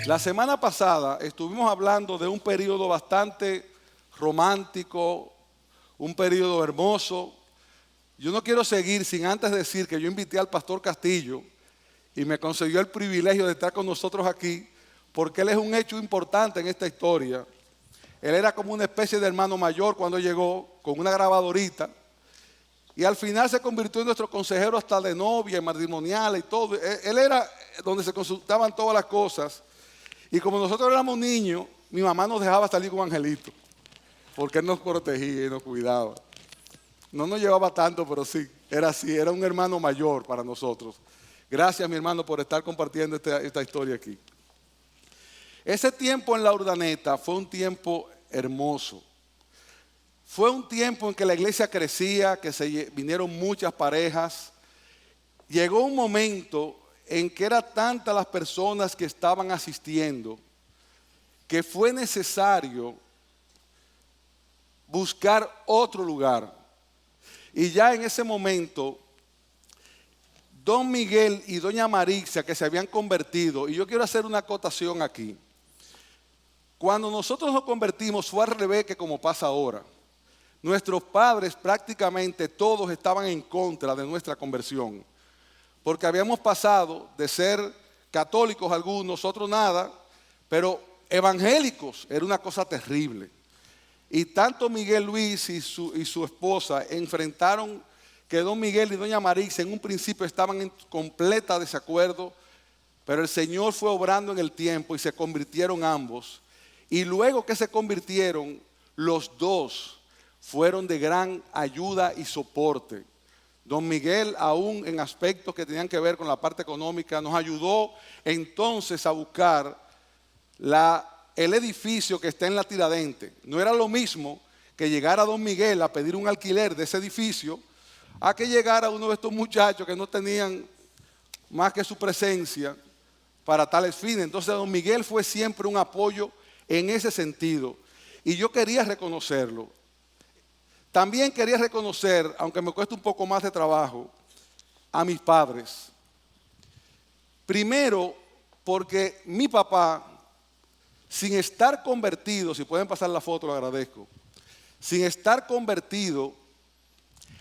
La semana pasada estuvimos hablando de un periodo bastante romántico, un periodo hermoso. Yo no quiero seguir sin antes decir que yo invité al pastor Castillo y me concedió el privilegio de estar con nosotros aquí porque él es un hecho importante en esta historia. Él era como una especie de hermano mayor cuando llegó con una grabadorita y al final se convirtió en nuestro consejero hasta de novia, matrimonial y todo. Él era donde se consultaban todas las cosas. Y como nosotros éramos niños, mi mamá nos dejaba salir con Angelito, porque él nos protegía y nos cuidaba. No nos llevaba tanto, pero sí, era así, era un hermano mayor para nosotros. Gracias, mi hermano, por estar compartiendo esta historia aquí. Ese tiempo en la Urdaneta fue un tiempo hermoso. Fue un tiempo en que la iglesia crecía, que vinieron muchas parejas. Llegó un momento en que eran tantas las personas que estaban asistiendo que fue necesario buscar otro lugar. Y ya en ese momento, don Miguel y doña Marixia, que se habían convertido, y yo quiero hacer una acotación aquí. Cuando nosotros nos convertimos fue al revés que como pasa ahora. Nuestros padres prácticamente todos estaban en contra de nuestra conversión. Porque habíamos pasado de ser católicos algunos, otros nada, pero evangélicos era una cosa terrible. Y tanto Miguel Luis y su esposa enfrentaron que don Miguel y doña Marix en un principio estaban en completa desacuerdo, pero el Señor fue obrando en el tiempo y se convirtieron ambos. Y luego que se convirtieron, los dos fueron de gran ayuda y soporte. Don Miguel, aún en aspectos que tenían que ver con la parte económica, nos ayudó entonces a buscar el edificio que está en la Tiradentes. No era lo mismo que llegara don Miguel a pedir un alquiler de ese edificio a que llegara uno de estos muchachos que no tenían más que su presencia para tales fines. Entonces don Miguel fue siempre un apoyo en ese sentido y yo quería reconocerlo. También quería reconocer, aunque me cuesta un poco más de trabajo, a mis padres. Primero, porque mi papá, sin estar convertido, si pueden pasar la foto, lo agradezco, sin estar convertido,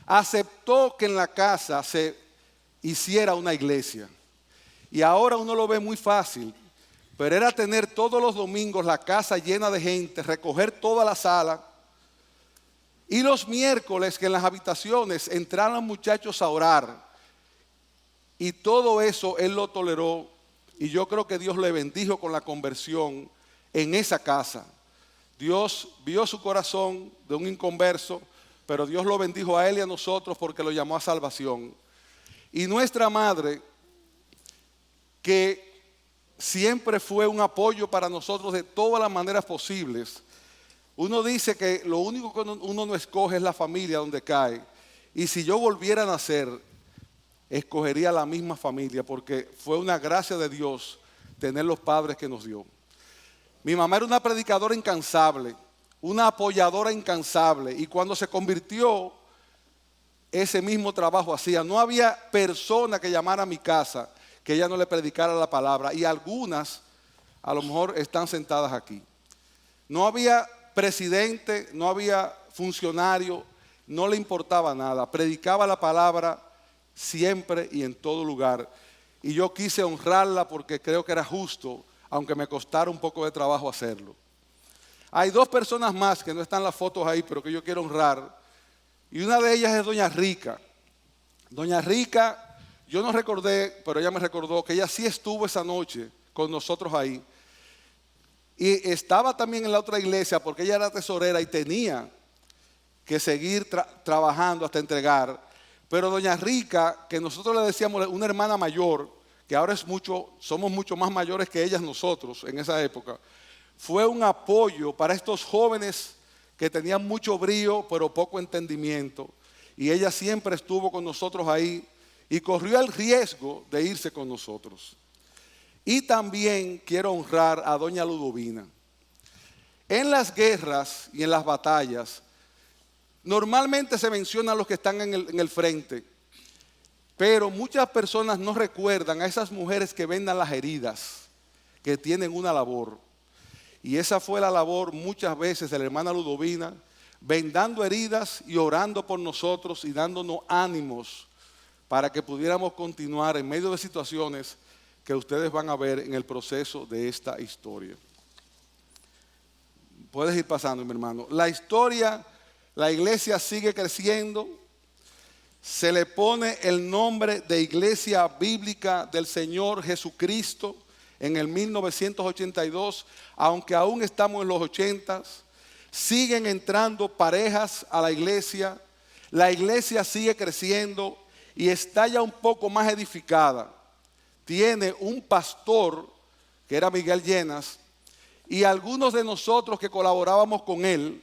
aceptó que en la casa se hiciera una iglesia. Y ahora uno lo ve muy fácil, pero era tener todos los domingos la casa llena de gente, recoger toda la sala. Y los miércoles que en las habitaciones entraron muchachos a orar. Y todo eso él lo toleró. Y yo creo que Dios le bendijo con la conversión en esa casa. Dios vio su corazón de un inconverso, pero Dios lo bendijo a él y a nosotros porque lo llamó a salvación. Y nuestra madre, que siempre fue un apoyo para nosotros de todas las maneras posibles. Uno dice que lo único que uno no escoge es la familia donde cae. Y si yo volviera a nacer, escogería la misma familia porque fue una gracia de Dios tener los padres que nos dio. Mi mamá era una predicadora incansable, una apoyadora incansable. Y cuando se convirtió, ese mismo trabajo hacía. No había persona que llamara a mi casa que ella no le predicara la palabra. Y algunas a lo mejor están sentadas aquí. No había presidente, no había funcionario, no le importaba nada. Predicaba la palabra siempre y en todo lugar. Y yo quise honrarla porque creo que era justo, aunque me costara un poco de trabajo hacerlo. Hay dos personas más que no están las fotos ahí, pero que yo quiero honrar. Y una de ellas es doña Rica. Doña Rica, yo no recordé, pero ella me recordó que ella sí estuvo esa noche con nosotros ahí. Y estaba también en la otra iglesia porque ella era tesorera y tenía que seguir trabajando hasta entregar. Pero doña Rica, que nosotros le decíamos una hermana mayor, que ahora somos mucho más mayores que ellas nosotros en esa época, fue un apoyo para estos jóvenes que tenían mucho brío pero poco entendimiento. Y ella siempre estuvo con nosotros ahí y corrió el riesgo de irse con nosotros. Y también quiero honrar a doña Ludovina. En las guerras y en las batallas, normalmente se mencionan los que están en el frente, pero muchas personas no recuerdan a esas mujeres que vendan las heridas, que tienen una labor. Y esa fue la labor muchas veces de la hermana Ludovina, vendando heridas y orando por nosotros y dándonos ánimos para que pudiéramos continuar en medio de situaciones que ustedes van a ver en el proceso de esta historia. Puedes ir pasando, mi hermano. La historia, la iglesia sigue creciendo. Se le pone el nombre de Iglesia Bíblica del Señor Jesucristo en el 1982, aunque aún estamos en los 80s. Siguen entrando parejas a la iglesia sigue creciendo y está ya un poco más edificada. Tiene un pastor, que era Miguel Llenas, y algunos de nosotros que colaborábamos con él,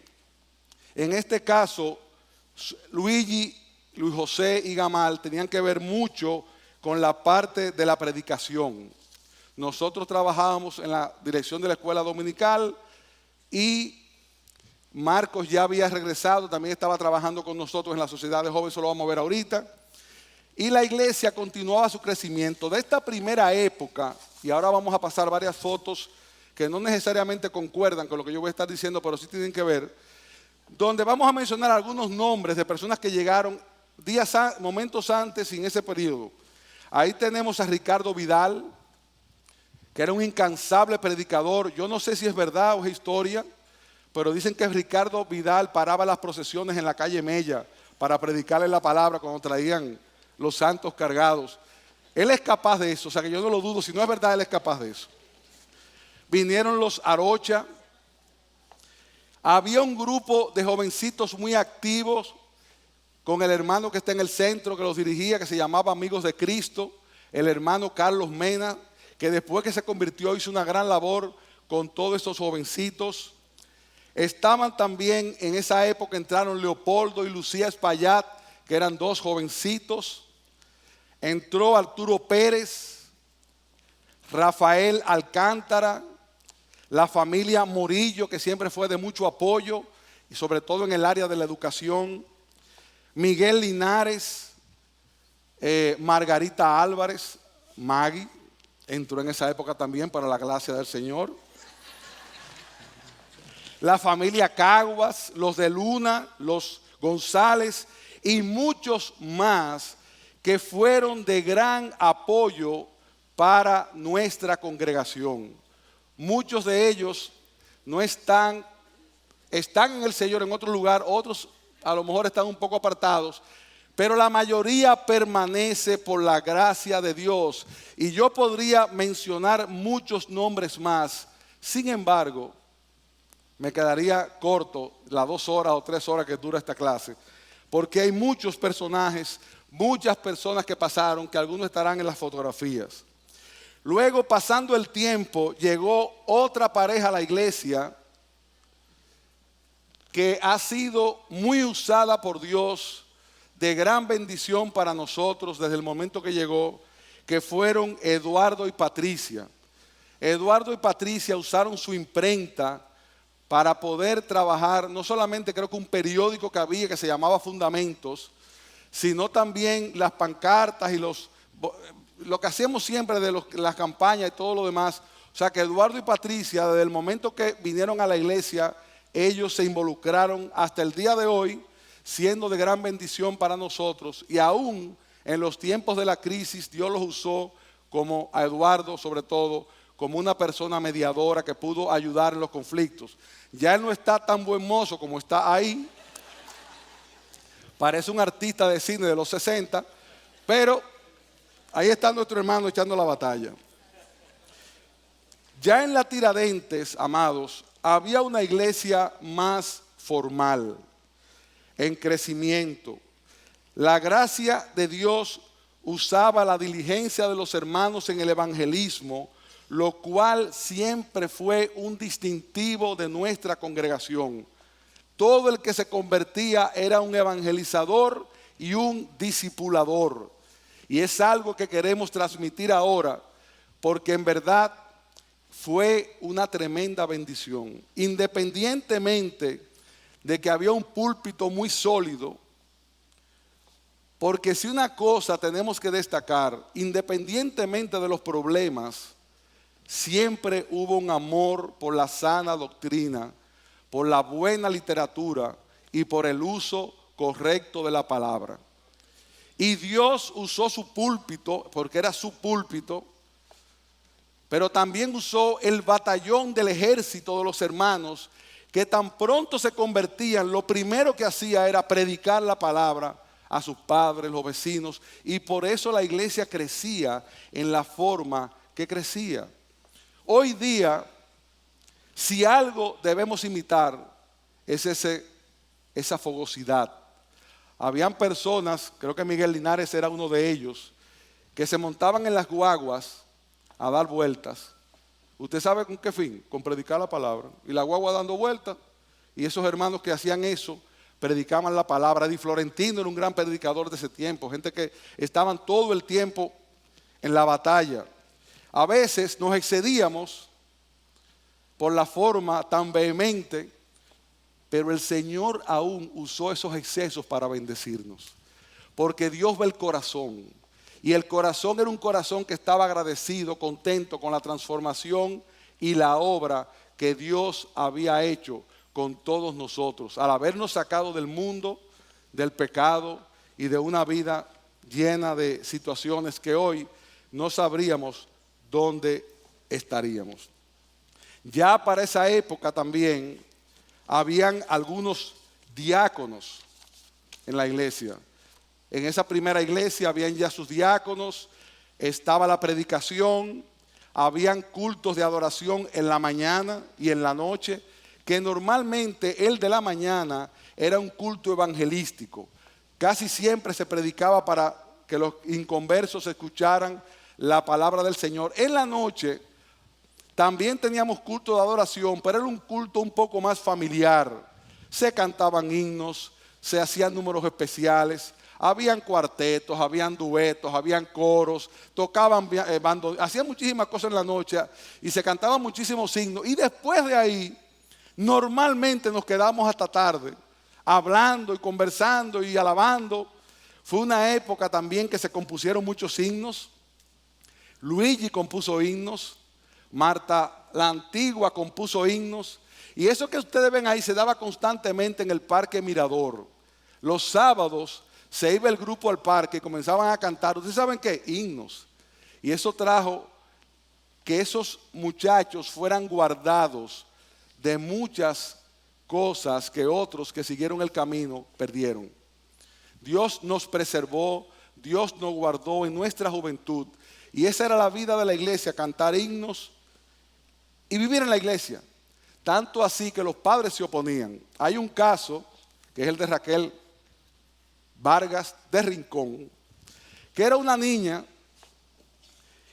en este caso, Luis José y Gamal, tenían que ver mucho con la parte de la predicación. Nosotros trabajábamos en la dirección de la escuela dominical y Marcos ya había regresado, también estaba trabajando con nosotros en la sociedad de jóvenes, eso lo vamos a ver ahorita. Y la iglesia continuaba su crecimiento. De esta primera época, y ahora vamos a pasar varias fotos que no necesariamente concuerdan con lo que yo voy a estar diciendo, pero sí tienen que ver, donde vamos a mencionar algunos nombres de personas que llegaron momentos antes y en ese periodo. Ahí tenemos a Ricardo Vidal, que era un incansable predicador. Yo no sé si es verdad o es historia, pero dicen que Ricardo Vidal paraba las procesiones en la calle Mella para predicarle la palabra cuando traían los santos cargados. Él es capaz de eso, o sea que yo no lo dudo. Si no es verdad, él es capaz de eso. Vinieron los Arocha. Había un grupo de jovencitos muy activos con el hermano que está en el centro, que los dirigía, que se llamaba Amigos de Cristo, el hermano Carlos Mena, que después que se convirtió hizo una gran labor con todos estos jovencitos. Estaban también en esa época, entraron Leopoldo y Lucía Espaillat, que eran dos jovencitos. Entró Arturo Pérez, Rafael Alcántara, la familia Morillo, que siempre fue de mucho apoyo, y sobre todo en el área de la educación. Miguel Linares, Margarita Álvarez, Maggie, entró en esa época también para la gracia del Señor. La familia Caguas, los de Luna, los González y muchos más que fueron de gran apoyo para nuestra congregación. Muchos de ellos no están en el Señor en otro lugar, otros a lo mejor están un poco apartados, pero la mayoría permanece por la gracia de Dios. Y yo podría mencionar muchos nombres más. Sin embargo, me quedaría corto las 2 horas o 3 horas que dura esta clase, porque hay muchos personajes, muchas personas que pasaron, que algunos estarán en las fotografías. Luego, pasando el tiempo, llegó otra pareja a la iglesia que ha sido muy usada por Dios, de gran bendición para nosotros desde el momento que llegó, que fueron Eduardo y Patricia. Eduardo y Patricia usaron su imprenta para poder trabajar, no solamente creo que un periódico que había que se llamaba Fundamentos, sino también las pancartas y lo que hacíamos siempre de las campañas y todo lo demás. O sea que Eduardo y Patricia, desde el momento que vinieron a la iglesia, ellos se involucraron hasta el día de hoy, siendo de gran bendición para nosotros. Y aún en los tiempos de la crisis, Dios los usó, como a Eduardo sobre todo, como una persona mediadora que pudo ayudar en los conflictos. Ya él no está tan buen mozo como está ahí. Parece un artista de cine de los 60, pero ahí está nuestro hermano echando la batalla. Ya en la Tiradentes, amados, había una iglesia más formal, en crecimiento. La gracia de Dios usaba la diligencia de los hermanos en el evangelismo, lo cual siempre fue un distintivo de nuestra congregación. Todo el que se convertía era un evangelizador y un discipulador. Y es algo que queremos transmitir ahora, porque en verdad fue una tremenda bendición. Independientemente de que había un púlpito muy sólido, porque si una cosa tenemos que destacar, independientemente de los problemas, siempre hubo un amor por la sana doctrina, por la buena literatura y por el uso correcto de la palabra. Y Dios usó su púlpito, porque era su púlpito, pero también usó el batallón del ejército de los hermanos, que tan pronto se convertían, lo primero que hacía era predicar la palabra a sus padres, los vecinos, y por eso la iglesia crecía en la forma que crecía. Hoy día, si algo debemos imitar, es esa fogosidad. Habían personas, creo que Miguel Linares era uno de ellos, que se montaban en las guaguas a dar vueltas. ¿Usted sabe con qué fin? Con predicar la palabra. Y la guagua dando vueltas. Y esos hermanos que hacían eso, predicaban la palabra. Di Florentino era un gran predicador de ese tiempo. Gente que estaban todo el tiempo en la batalla. A veces nos excedíamos por la forma tan vehemente, pero el Señor aún usó esos excesos para bendecirnos. Porque Dios ve el corazón. Y el corazón era un corazón que estaba agradecido, contento con la transformación y la obra que Dios había hecho con todos nosotros. Al habernos sacado del mundo, del pecado y de una vida llena de situaciones que hoy no sabríamos dónde estaríamos. Ya para esa época también habían algunos diáconos en la iglesia. En esa primera iglesia habían ya sus diáconos, estaba la predicación, habían cultos de adoración en la mañana y en la noche, que normalmente el de la mañana era un culto evangelístico. Casi siempre se predicaba para que los inconversos escucharan la palabra del Señor. En la noche también teníamos culto de adoración, pero era un culto un poco más familiar. Se cantaban himnos, se hacían números especiales. Habían cuartetos, habían duetos, habían coros, tocaban bandos, hacían muchísimas cosas en la noche y se cantaban muchísimos himnos. Y después de ahí, normalmente nos quedamos hasta tarde, hablando y conversando y alabando. Fue una época también que se compusieron muchos himnos. Luigi compuso himnos, Marta la Antigua compuso himnos. Y eso que ustedes ven ahí se daba constantemente en el Parque Mirador. Los sábados se iba el grupo al parque y comenzaban a cantar. ¿Ustedes saben qué? Himnos. Y eso trajo que esos muchachos fueran guardados de muchas cosas que otros que siguieron el camino perdieron. Dios nos preservó, Dios nos guardó en nuestra juventud. Y esa era la vida de la iglesia, cantar himnos y vivir en la iglesia. Tanto así que los padres se oponían. Hay un caso, que es el de Raquel Vargas de Rincón, que era una niña,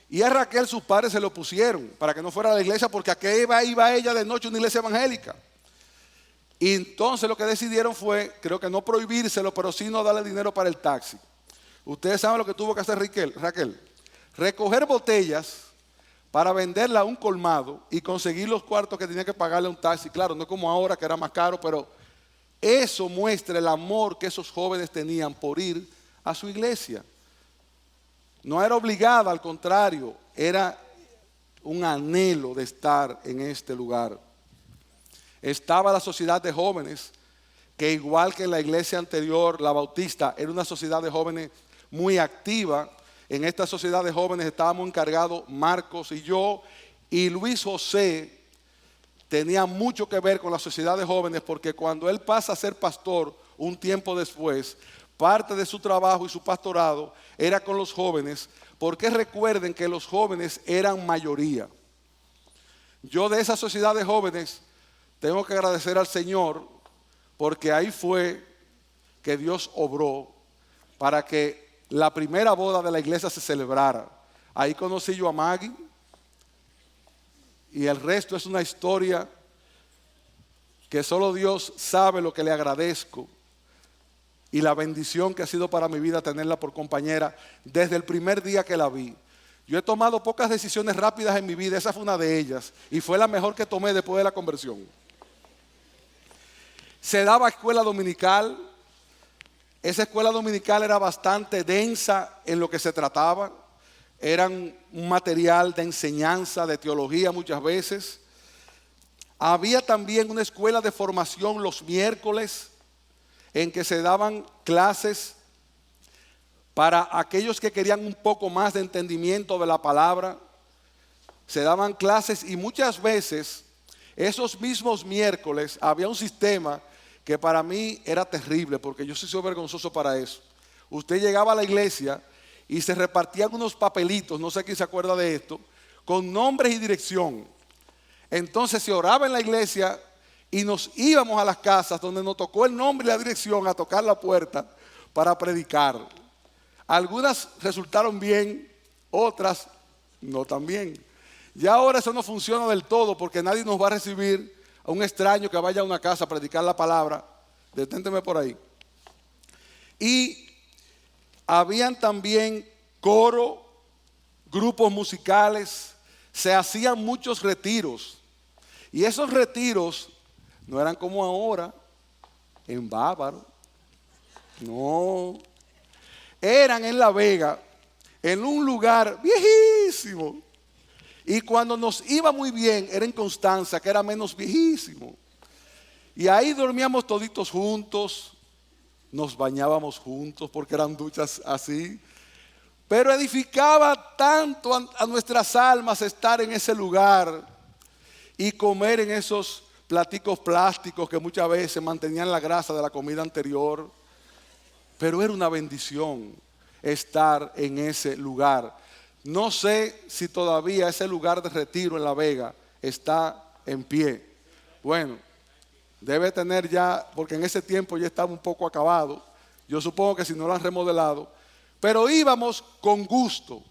y a Raquel sus padres se lo pusieron para que no fuera a la iglesia, porque a qué iba ella de noche a una iglesia evangélica. Y entonces lo que decidieron fue, creo que no prohibírselo, pero sí no darle dinero para el taxi. Ustedes saben lo que tuvo que hacer Raquel. Recoger botellas para venderla a un colmado y conseguir los cuartos que tenía que pagarle a un taxi. Claro, no como ahora que era más caro, pero eso muestra el amor que esos jóvenes tenían por ir a su iglesia. No era obligada, al contrario, era un anhelo de estar en este lugar. Estaba la sociedad de jóvenes, que igual que en la iglesia anterior, la Bautista, era una sociedad de jóvenes muy activa. En esta sociedad de jóvenes estábamos encargados Marcos y yo, y Luis José tenía mucho que ver con la sociedad de jóvenes, porque cuando él pasa a ser pastor un tiempo después, parte de su trabajo y su pastorado era con los jóvenes, porque recuerden que los jóvenes eran mayoría. Yo de esa sociedad de jóvenes tengo que agradecer al Señor, porque ahí fue que Dios obró para que la primera boda de la iglesia se celebrara. Ahí conocí yo a Maggie, y el resto es una historia que solo Dios sabe lo que le agradezco y la bendición que ha sido para mi vida tenerla por compañera desde el primer día que la vi. Yo he tomado pocas decisiones rápidas en mi vida, esa fue una de ellas y fue la mejor que tomé después de la conversión. Se daba escuela dominical. Esa escuela dominical era bastante densa en lo que se trataba. eran un material de enseñanza, de teología muchas veces. Había también una escuela de formación los miércoles en que se daban clases para aquellos que querían un poco más de entendimiento de la palabra. Se daban clases y muchas veces esos mismos miércoles había un sistema que para mí era terrible, porque yo soy vergonzoso para eso. Usted llegaba a la iglesia y se repartían unos papelitos, no sé quién se acuerda de esto, con nombres y dirección. Entonces se oraba en la iglesia y nos íbamos a las casas donde nos tocó el nombre y la dirección a tocar la puerta para predicar. Algunas resultaron bien, otras no tan bien. Ya ahora eso no funciona del todo porque nadie nos va a recibir a un extraño que vaya a una casa a predicar la palabra. Deténteme por ahí. Y habían también coro, grupos musicales, se hacían muchos retiros. Y esos retiros no eran como ahora, en Bávaro. No, eran en La Vega, en un lugar viejísimo. Y cuando nos iba muy bien, era en Constanza, que era menos viejísimo. Y ahí dormíamos toditos juntos, nos bañábamos juntos porque eran duchas así. Pero edificaba tanto a nuestras almas estar en ese lugar y comer en esos platicos plásticos que muchas veces mantenían la grasa de la comida anterior. Pero era una bendición estar en ese lugar. No sé si todavía ese lugar de retiro en La Vega está en pie. Bueno, debe tener ya, porque en ese tiempo ya estaba un poco acabado. Yo supongo que si no lo han remodelado. Pero íbamos con gusto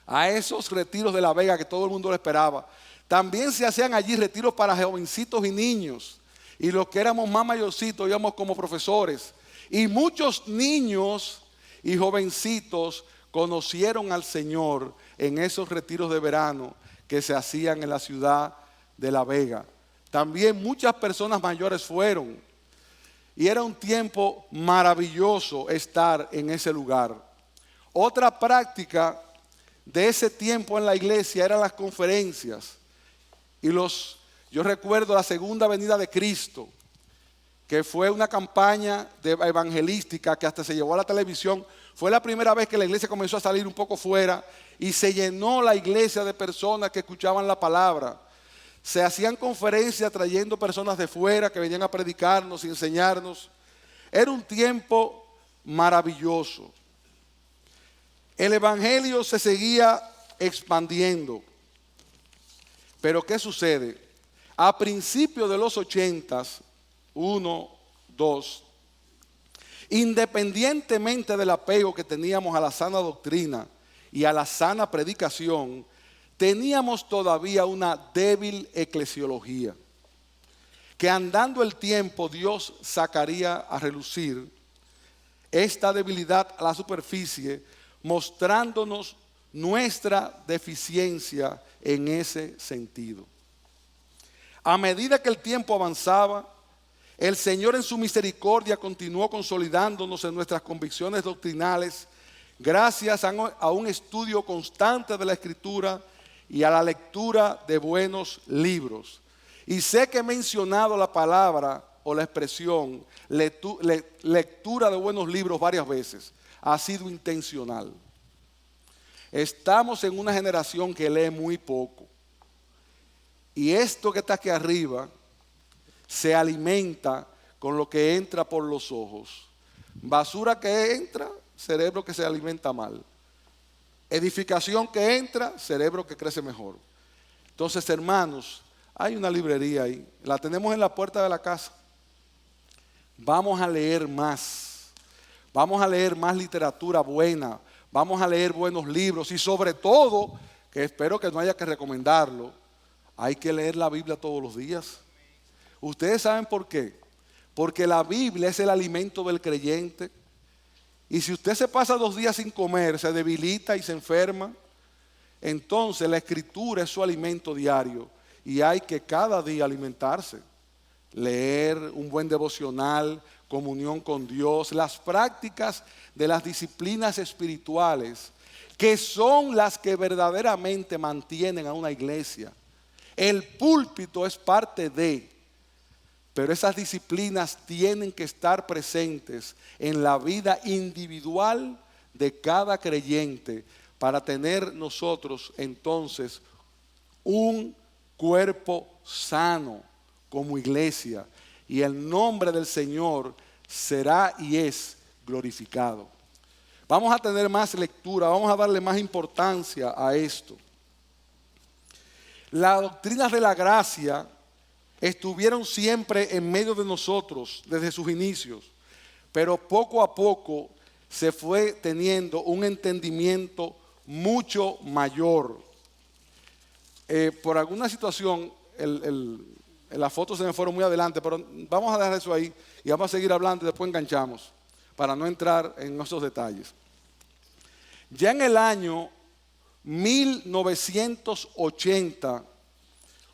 a esos retiros de La Vega que todo el mundo lo esperaba. También se hacían allí retiros para jovencitos y niños. Y los que éramos más mayorcitos íbamos como profesores. Y muchos niños y jovencitos conocieron al Señor en esos retiros de verano que se hacían en la ciudad de La Vega. También muchas personas mayores fueron. Y era un tiempo maravilloso estar en ese lugar. Otra práctica de ese tiempo en la iglesia eran las conferencias. Yo recuerdo la segunda venida de Cristo, que fue una campaña evangelística que hasta se llevó a la televisión. Fue la primera vez que la iglesia comenzó a salir un poco fuera y se llenó la iglesia de personas que escuchaban la palabra. Se hacían conferencias trayendo personas de fuera que venían a predicarnos y enseñarnos. Era un tiempo maravilloso. El evangelio se seguía expandiendo. Pero ¿qué sucede? A principios de los 80s, 2, independientemente del apego que teníamos a la sana doctrina y a la sana predicación, teníamos todavía una débil eclesiología, que andando el tiempo Dios sacaría a relucir esta debilidad a la superficie, mostrándonos nuestra deficiencia en ese sentido. A medida que el tiempo avanzaba, el Señor en su misericordia continuó consolidándonos en nuestras convicciones doctrinales gracias a un estudio constante de la Escritura y a la lectura de buenos libros. Y sé que he mencionado la palabra o la expresión lectura de buenos libros varias veces. Ha sido intencional. Estamos en una generación que lee muy poco. Y esto que está aquí arriba se alimenta con lo que entra por los ojos. Basura que entra, cerebro que se alimenta mal. Edificación que entra, cerebro que crece mejor. Entonces, hermanos, hay una librería ahí. La tenemos en la puerta de la casa. Vamos a leer más. Vamos a leer más literatura buena. Vamos a leer buenos libros. Y sobre todo, que espero que no haya que recomendarlo, hay que leer la Biblia todos los días. ¿Ustedes saben por qué? Porque la Biblia es el alimento del creyente. Y si usted se pasa 2 días sin comer, se debilita y se enferma, entonces la Escritura es su alimento diario. Y hay que cada día alimentarse. Leer un buen devocional, comunión con Dios, las prácticas de las disciplinas espirituales que son las que verdaderamente mantienen a una iglesia. El púlpito es parte de, pero esas disciplinas tienen que estar presentes en la vida individual de cada creyente para tener nosotros entonces un cuerpo sano como iglesia, y el nombre del Señor será y es glorificado. Vamos a tener más lectura, vamos a darle más importancia a esto. Las doctrinas de la gracia estuvieron siempre en medio de nosotros desde sus inicios, pero poco a poco se fue teniendo un entendimiento mucho mayor. Por alguna situación, las fotos se me fueron muy adelante, pero vamos a dejar eso ahí y vamos a seguir hablando y después enganchamos para no entrar en esos detalles. Ya en el año 1980,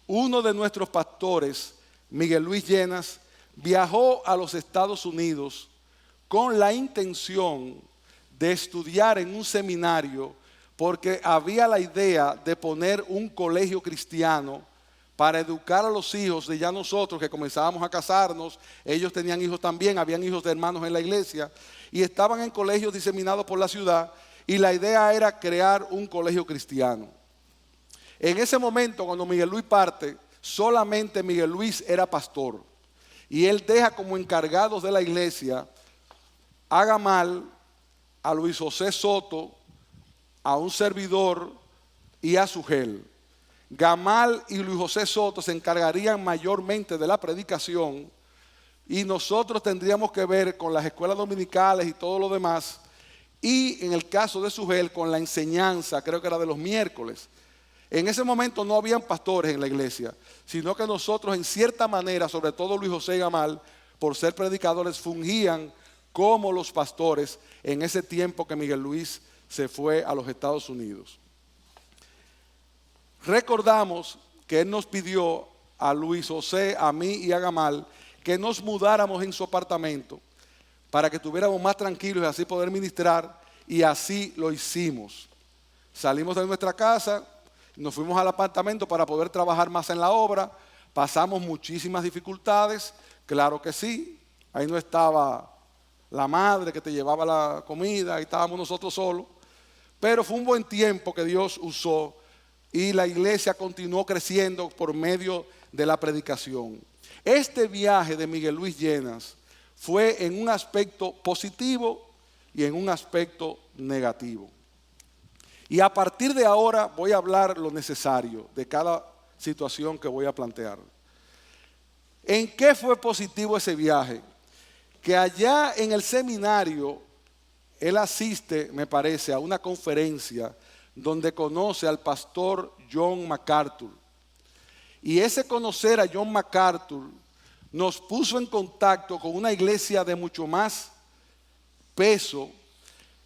uno de nuestros pastores, Miguel Luis Llenas, viajó a los Estados Unidos con la intención de estudiar en un seminario, porque había la idea de poner un colegio cristiano para educar a los hijos de ya nosotros que comenzábamos a casarnos. Ellos tenían hijos también, habían hijos de hermanos en la iglesia y estaban en colegios diseminados por la ciudad, y la idea era crear un colegio cristiano. En ese momento, cuando Miguel Luis parte, solamente Miguel Luis era pastor, y él deja como encargados de la iglesia a Gamal, a Luis José Soto, a un servidor y a Sugel. Gamal y Luis José Soto se encargarían mayormente de la predicación, y nosotros tendríamos que ver con las escuelas dominicales y todo lo demás, y en el caso de Sugel con la enseñanza, creo que era de los miércoles. En ese momento no habían pastores en la iglesia, sino que nosotros en cierta manera, sobre todo Luis José y Gamal, por ser predicadores, fungían como los pastores en ese tiempo que Miguel Luis se fue a los Estados Unidos. Recordamos que él nos pidió a Luis José, a mí y a Gamal que nos mudáramos en su apartamento para que estuviéramos más tranquilos y así poder ministrar, y así lo hicimos. Salimos de nuestra casa, nos fuimos al apartamento para poder trabajar más en la obra. Pasamos muchísimas dificultades, claro que sí. Ahí no estaba la madre que te llevaba la comida, ahí estábamos nosotros solos. Pero fue un buen tiempo que Dios usó, y la iglesia continuó creciendo por medio de la predicación. Este viaje de Miguel Luis Llenas fue en un aspecto positivo y en un aspecto negativo. Y a partir de ahora voy a hablar lo necesario de cada situación que voy a plantear. ¿En qué fue positivo ese viaje? Que allá en el seminario él asiste, me parece, a una conferencia donde conoce al pastor John MacArthur. Y ese conocer a John MacArthur nos puso en contacto con una iglesia de mucho más peso,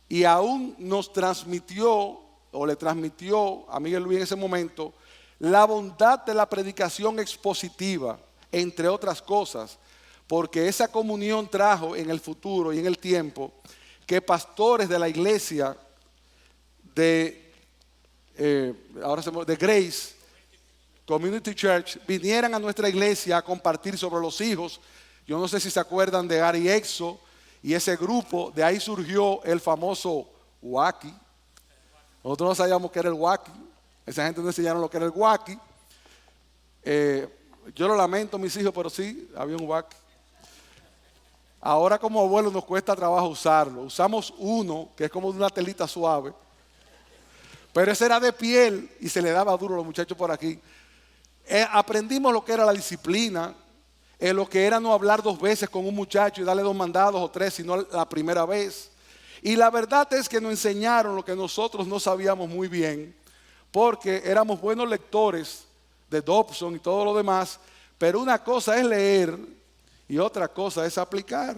y aún nos transmitió, o le transmitió a Miguel Luis en ese momento, la bondad de la predicación expositiva, entre otras cosas, porque esa comunión trajo en el futuro y en el tiempo que pastores de la iglesia de Grace Community Church vinieran a nuestra iglesia a compartir sobre los hijos. Yo no sé si se acuerdan de Gary Exo y ese grupo, de ahí surgió el famoso Wacky. Nosotros no sabíamos qué era el Wacky, esa gente nos enseñaron lo que era el Wacky. Yo lo lamento, mis hijos, pero sí, había un Wacky. Ahora como abuelos nos cuesta trabajo usarlo. Usamos uno que es como de una telita suave, pero ese era de piel y se le daba duro a los muchachos por aquí. Aprendimos lo que era la disciplina, lo que era no hablar 2 veces con un muchacho y darle 2 mandados o 3, sino la primera vez. Y la verdad es que nos enseñaron lo que nosotros no sabíamos muy bien, porque éramos buenos lectores de Dobson y todo lo demás, pero una cosa es leer y otra cosa es aplicar.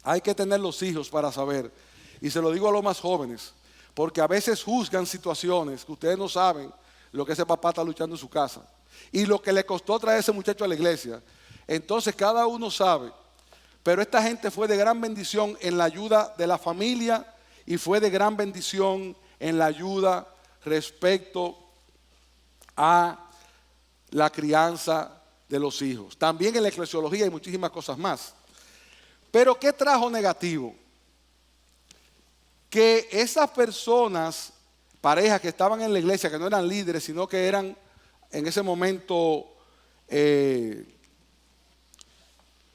Hay que tener los hijos para saber, y se lo digo a los más jóvenes, porque a veces juzgan situaciones que ustedes no saben lo que ese papá está luchando en su casa y lo que le costó traer a ese muchacho a la iglesia. Entonces cada uno sabe, pero esta gente fue de gran bendición en la ayuda de la familia y fue de gran bendición en la ayuda respecto a la crianza de los hijos. También en la eclesiología y muchísimas cosas más. Pero ¿qué trajo negativo? Que esas personas, parejas que estaban en la iglesia, que no eran líderes, sino que eran en ese momento,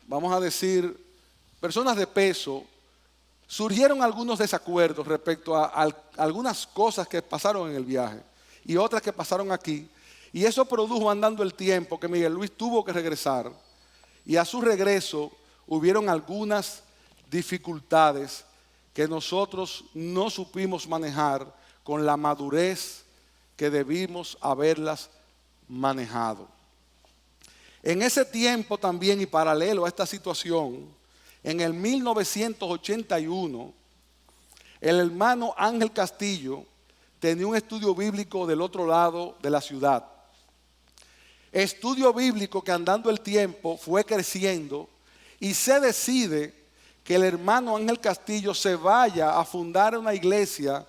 vamos a decir, personas de peso, surgieron algunos desacuerdos respecto a algunas cosas que pasaron en el viaje y otras que pasaron aquí. Y eso produjo, andando el tiempo, que Miguel Luis tuvo que regresar. Y a su regreso hubieron algunas dificultades que nosotros no supimos manejar con la madurez que debimos haberlas manejado. En ese tiempo también, y paralelo a esta situación, en el 1981, el hermano Ángel Castillo tenía un estudio bíblico del otro lado de la ciudad. Estudio bíblico que, andando el tiempo, fue creciendo, y se decide que el hermano Ángel Castillo se vaya a fundar una iglesia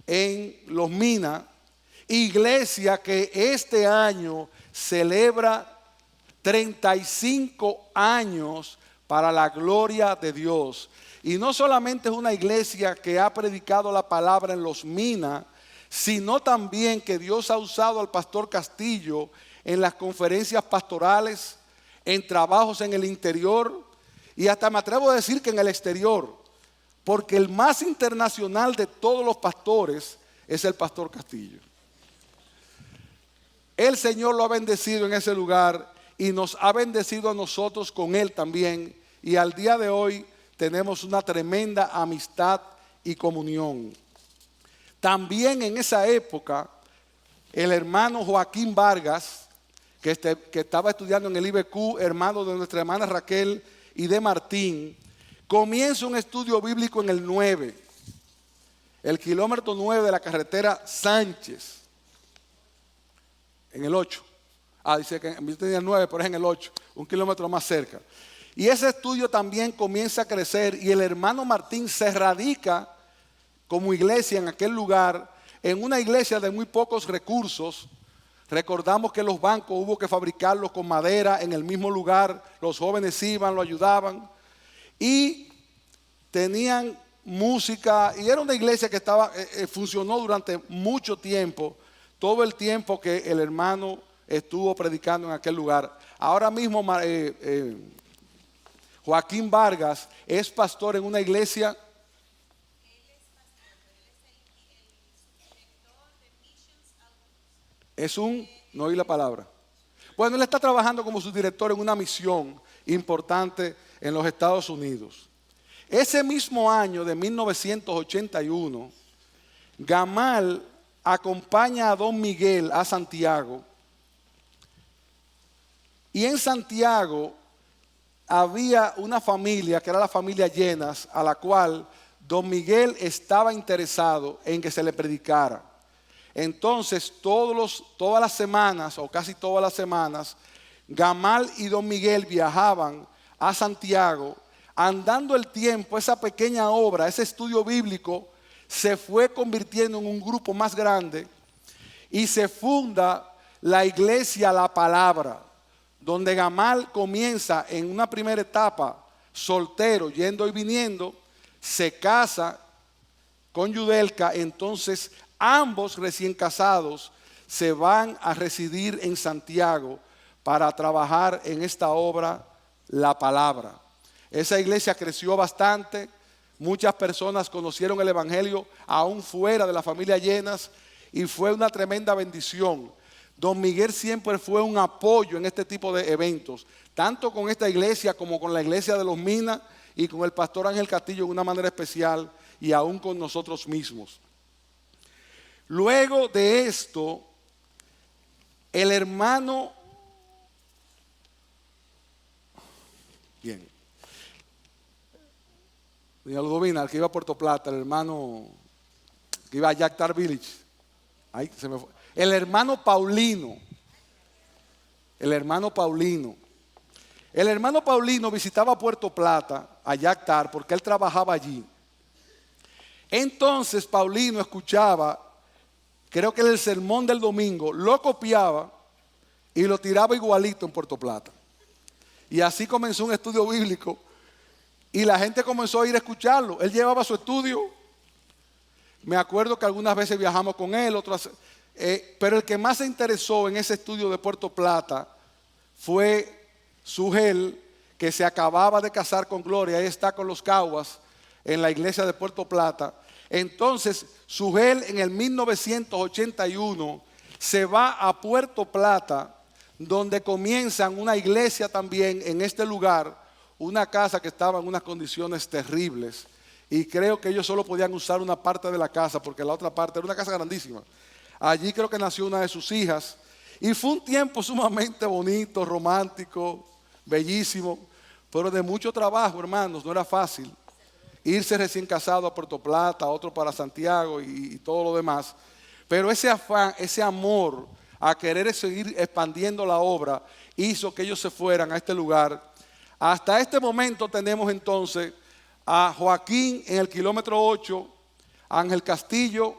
en Los Minas, iglesia que este año celebra 35 años para la gloria de Dios. Y no solamente es una iglesia que ha predicado la palabra en Los Minas, sino también que Dios ha usado al pastor Castillo en las conferencias pastorales, en trabajos en el interior y hasta me atrevo a decir que en el exterior, porque el más internacional de todos los pastores es el pastor Castillo. El Señor lo ha bendecido en ese lugar y nos ha bendecido a nosotros con él también, y al día de hoy tenemos una tremenda amistad y comunión. También en esa época el hermano Joaquín Vargas, que estaba estudiando en el IBQ, hermano de nuestra hermana Raquel y de Martín, comienza un estudio bíblico en el 9, el kilómetro 9 de la carretera Sánchez, en el 8. Dice que yo tenía el 9, pero es en el 8, un kilómetro más cerca. Y ese estudio también comienza a crecer, y el hermano Martín se radica como iglesia en aquel lugar, en una iglesia de muy pocos recursos. Recordamos que los bancos hubo que fabricarlos con madera en el mismo lugar, los jóvenes iban, lo ayudaban, y tenían música, y era una iglesia que funcionó durante mucho tiempo, todo el tiempo que el hermano estuvo predicando en aquel lugar. Ahora mismo Joaquín Vargas es pastor en una iglesia. No oí la palabra. Bueno, él está trabajando como subdirector en una misión importante en los Estados Unidos. Ese mismo año de 1981, Gamal acompaña a don Miguel a Santiago. Y en Santiago había una familia, que era la familia Llenas, a la cual don Miguel estaba interesado en que se le predicara. Entonces, todas las semanas, o casi todas las semanas, Gamal y don Miguel viajaban a Santiago. Andando el tiempo, esa pequeña obra, ese estudio bíblico, se fue convirtiendo en un grupo más grande, y se funda la iglesia La Palabra, donde Gamal comienza en una primera etapa soltero, yendo y viniendo, se casa con Yudelka. Entonces ambos recién casados se van a residir en Santiago para trabajar en esta obra, La Palabra. Esa iglesia creció bastante, muchas personas conocieron el evangelio aún fuera de la familia Llenas, y fue una tremenda bendición. Don Miguel siempre fue un apoyo en este tipo de eventos, tanto con esta iglesia como con la iglesia de Los Minas y con el pastor Ángel Castillo de una manera especial, y aún con nosotros mismos. Luego de esto, el hermano, doña Ludovina, el que iba a Puerto Plata, el hermano que iba a Yactar Village, ahí se me fue. El hermano Paulino visitaba Puerto Plata, a Yactar, porque él trabajaba allí. Entonces Paulino escuchaba, creo que era el sermón del domingo, lo copiaba y lo tiraba igualito en Puerto Plata. Y así comenzó un estudio bíblico y la gente comenzó a ir a escucharlo. Él llevaba su estudio. Me acuerdo que algunas veces viajamos con él, otras, pero el que más se interesó en ese estudio de Puerto Plata fue Sugel, que se acababa de casar con Gloria. Ahí está con los Caguas en la iglesia de Puerto Plata. Entonces Sugel en el 1981 se va a Puerto Plata, donde comienzan una iglesia también en este lugar, una casa que estaba en unas condiciones terribles, y creo que ellos solo podían usar una parte de la casa, porque la otra parte era una casa grandísima. Allí creo que nació una de sus hijas, y fue un tiempo sumamente bonito, romántico, bellísimo, pero de mucho trabajo, hermanos. No era fácil irse recién casado a Puerto Plata, otro para Santiago y todo lo demás, pero ese afán, ese amor a querer seguir expandiendo la obra hizo que ellos se fueran a este lugar. Hasta este momento tenemos entonces a Joaquín en el kilómetro 8, Ángel Castillo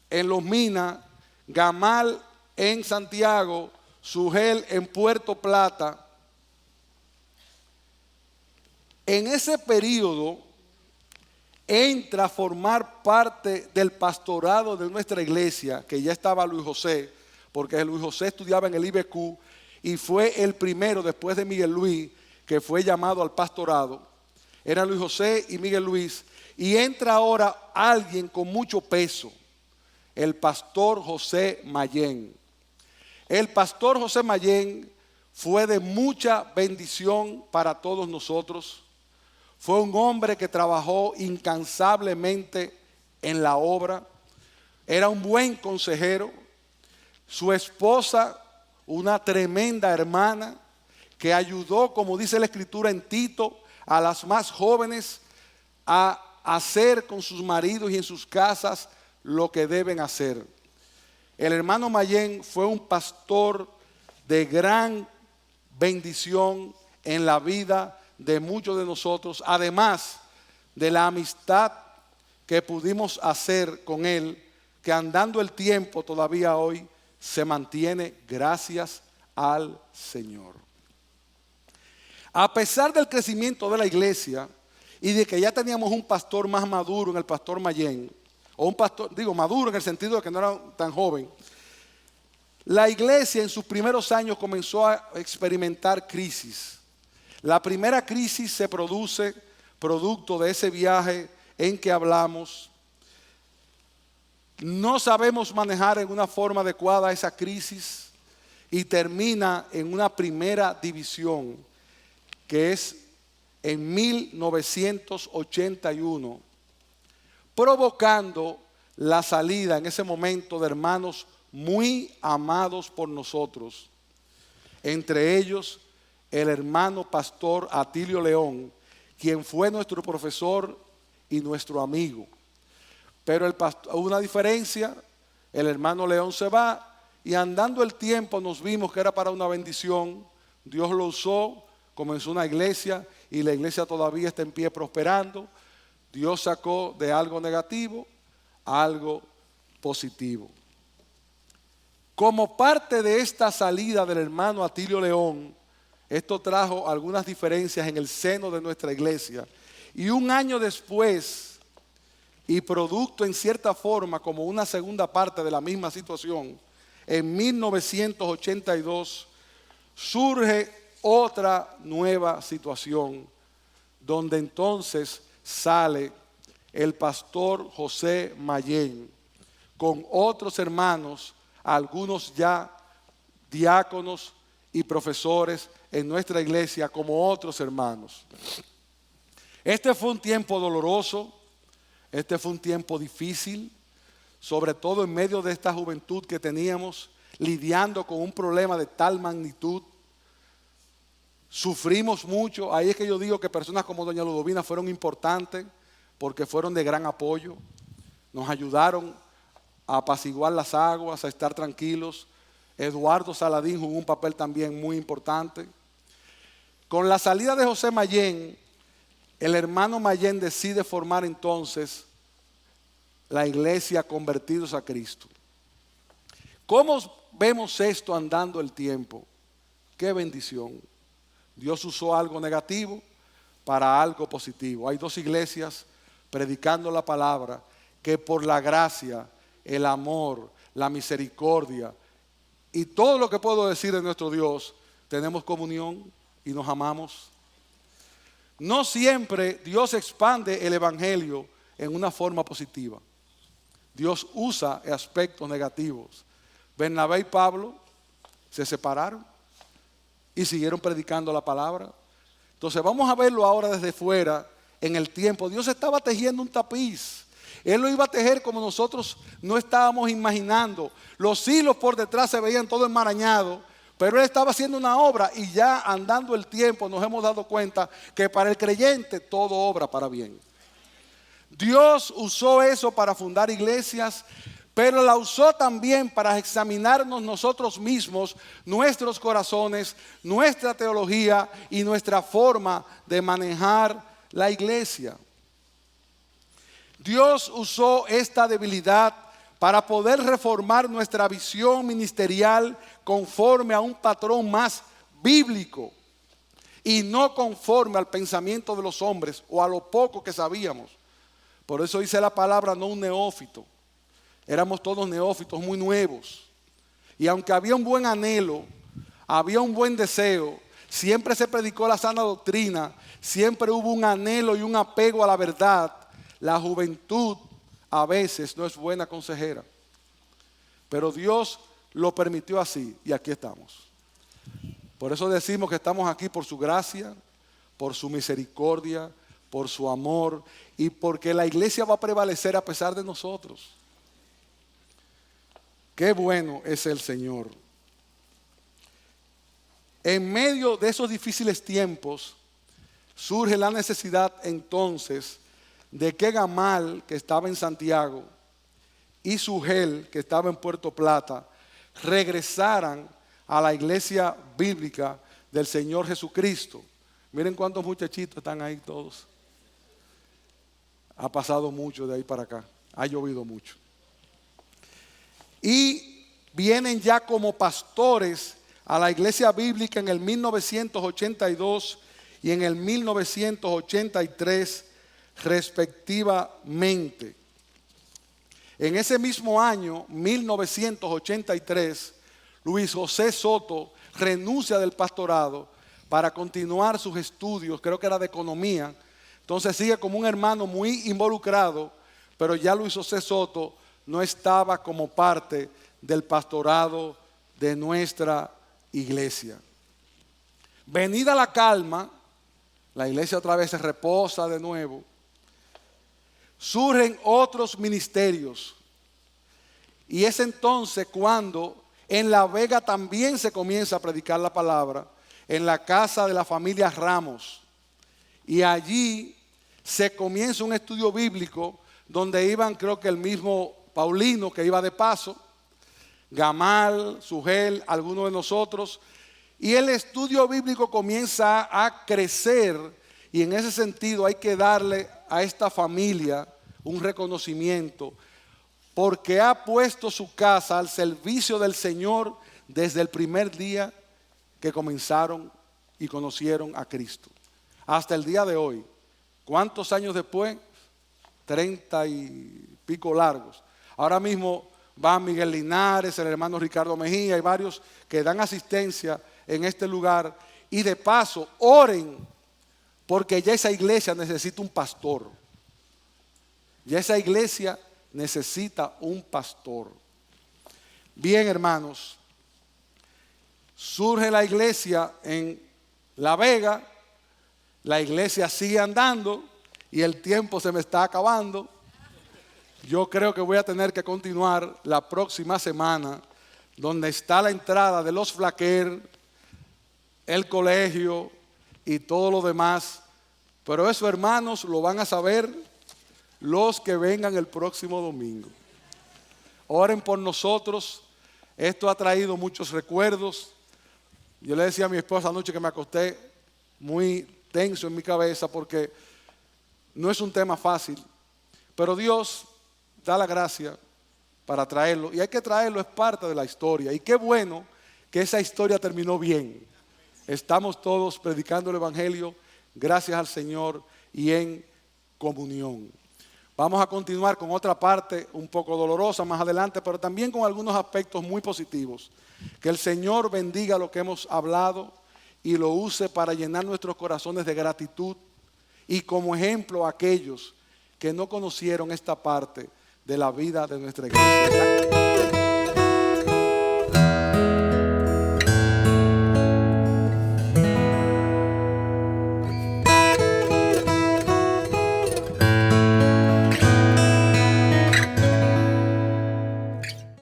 en Los Minas, Gamal en Santiago, Sugel en Puerto Plata. En ese periodo entra a formar parte del pastorado de nuestra iglesia, que ya estaba Luis José, porque Luis José estudiaba en el IBQ y fue el primero después de Miguel Luis que fue llamado al pastorado. Era Luis José y Miguel Luis, y entra ahora alguien con mucho peso, el pastor José Mayén. El pastor José Mayén fue de mucha bendición para todos nosotros. Fue un hombre que trabajó incansablemente en la obra. Era un buen consejero. Su esposa, una tremenda hermana, que ayudó, como dice la Escritura en Tito, a las más jóvenes a hacer con sus maridos y en sus casas lo que deben hacer. El hermano Mayén fue un pastor de gran bendición en la vida de muchos de nosotros, además de la amistad que pudimos hacer con él, que andando el tiempo todavía hoy se mantiene, gracias al Señor. A pesar del crecimiento de la iglesia y de que ya teníamos un pastor más maduro en el pastor Mayén, o un pastor, digo maduro en el sentido de que no era tan joven, la iglesia en sus primeros años comenzó a experimentar crisis. La primera crisis se produce producto de ese viaje en que hablamos. No sabemos manejar en una forma adecuada esa crisis y termina en una primera división, que es en 1981, provocando la salida en ese momento de hermanos muy amados por nosotros, entre ellos el hermano pastor Atilio León, quien fue nuestro profesor y nuestro amigo. Pero hubo una diferencia, el hermano León se va y andando el tiempo nos vimos que era para una bendición. Dios lo usó, comenzó una iglesia y la iglesia todavía está en pie prosperando. Dios sacó de algo negativo a algo positivo. Como parte de esta salida del hermano Atilio León, esto trajo algunas diferencias en el seno de nuestra iglesia. Y un año después, y producto en cierta forma como una segunda parte de la misma situación, en 1982 surge otra nueva situación, donde entonces sale el pastor José Mayén con otros hermanos, algunos ya diáconos y profesores en nuestra iglesia como otros hermanos. Este fue un tiempo doloroso. Este fue un tiempo difícil, sobre todo en medio de esta juventud que teníamos, lidiando con un problema de tal magnitud. Sufrimos mucho. Ahí es que yo digo que personas como doña Ludovina fueron importantes porque fueron de gran apoyo. Nos ayudaron a apaciguar las aguas, a estar tranquilos. Eduardo Saladín jugó un papel también muy importante. Con la salida de José Mayén, el hermano Mayén decide formar entonces la iglesia convertidos a Cristo. ¿Cómo vemos esto andando el tiempo? ¡Qué bendición! Dios usó algo negativo para algo positivo. Hay dos iglesias predicando la palabra que por la gracia, el amor, la misericordia y todo lo que puedo decir de nuestro Dios, tenemos comunión y nos amamos. No siempre Dios expande el evangelio en una forma positiva. Dios usa aspectos negativos. Bernabé y Pablo se separaron y siguieron predicando la palabra. Entonces vamos a verlo ahora desde fuera en el tiempo. Dios estaba tejiendo un tapiz. Él lo iba a tejer como nosotros no estábamos imaginando. Los hilos por detrás se veían todo enmarañado, pero Él estaba haciendo una obra y ya andando el tiempo nos hemos dado cuenta que para el creyente todo obra para bien. Dios usó eso para fundar iglesias, pero la usó también para examinarnos nosotros mismos, nuestros corazones, nuestra teología y nuestra forma de manejar la iglesia. Dios usó esta debilidad para poder reformar nuestra visión ministerial conforme a un patrón más bíblico y no conforme al pensamiento de los hombres o a lo poco que sabíamos. Por eso dice la palabra, no un neófito. Éramos todos neófitos, muy nuevos. Y aunque había un buen anhelo, había un buen deseo, siempre se predicó la sana doctrina, siempre hubo un anhelo y un apego a la verdad. La juventud a veces no es buena consejera. Pero Dios lo permitió así y aquí estamos. Por eso decimos que estamos aquí por su gracia, por su misericordia, por su amor y porque la iglesia va a prevalecer a pesar de nosotros. Qué bueno es el Señor. En medio de esos difíciles tiempos surge la necesidad entonces de que Gamal, que estaba en Santiago, y Sugel, que estaba en Puerto Plata, regresaran a la iglesia bíblica del Señor Jesucristo. Miren cuántos muchachitos están ahí todos. Ha pasado mucho de ahí para acá, ha llovido mucho. Y vienen ya como pastores a la iglesia bíblica en el 1982 y en el 1983 respectivamente. En ese mismo año, 1983, Luis José Soto renuncia del pastorado para continuar sus estudios, creo que era de economía. Entonces sigue como un hermano muy involucrado, pero ya Luis José Soto no estaba como parte del pastorado de nuestra iglesia. Venida la calma, la iglesia otra vez se reposa de nuevo. Surgen otros ministerios. Y es entonces cuando en La Vega también se comienza a predicar la palabra, en la casa de la familia Ramos. Y allí se comienza un estudio bíblico donde iban, creo que el mismo Paulino, que iba de paso, Gamal, Sugel, algunos de nosotros. Y el estudio bíblico comienza a crecer y en ese sentido hay que darle a esta familia un reconocimiento porque ha puesto su casa al servicio del Señor desde el primer día que comenzaron y conocieron a Cristo. Hasta el día de hoy. ¿Cuántos años después? 30 y pico largos. Ahora mismo va Miguel Linares, el hermano Ricardo Mejía y varios que dan asistencia en este lugar. Y de paso, oren porque ya esa iglesia necesita un pastor. Ya esa iglesia necesita un pastor. Bien, hermanos, surge la iglesia en La Vega, la iglesia sigue andando y el tiempo se me está acabando. Yo creo que voy a tener que continuar la próxima semana, donde está la entrada de los Flaquer, el colegio y todo lo demás. Pero eso, hermanos, lo van a saber los que vengan el próximo domingo. Oren por nosotros. Esto ha traído muchos recuerdos. Yo le decía a mi esposa anoche que me acosté muy tenso en mi cabeza porque no es un tema fácil. Pero Dios da la gracia para traerlo. Y hay que traerlo, es parte de la historia. Y qué bueno que esa historia terminó bien. Estamos todos predicando el Evangelio, gracias al Señor y en comunión. Vamos a continuar con otra parte un poco dolorosa más adelante, pero también con algunos aspectos muy positivos. Que el Señor bendiga lo que hemos hablado y lo use para llenar nuestros corazones de gratitud y como ejemplo a aquellos que no conocieron esta parte de la vida de nuestra iglesia.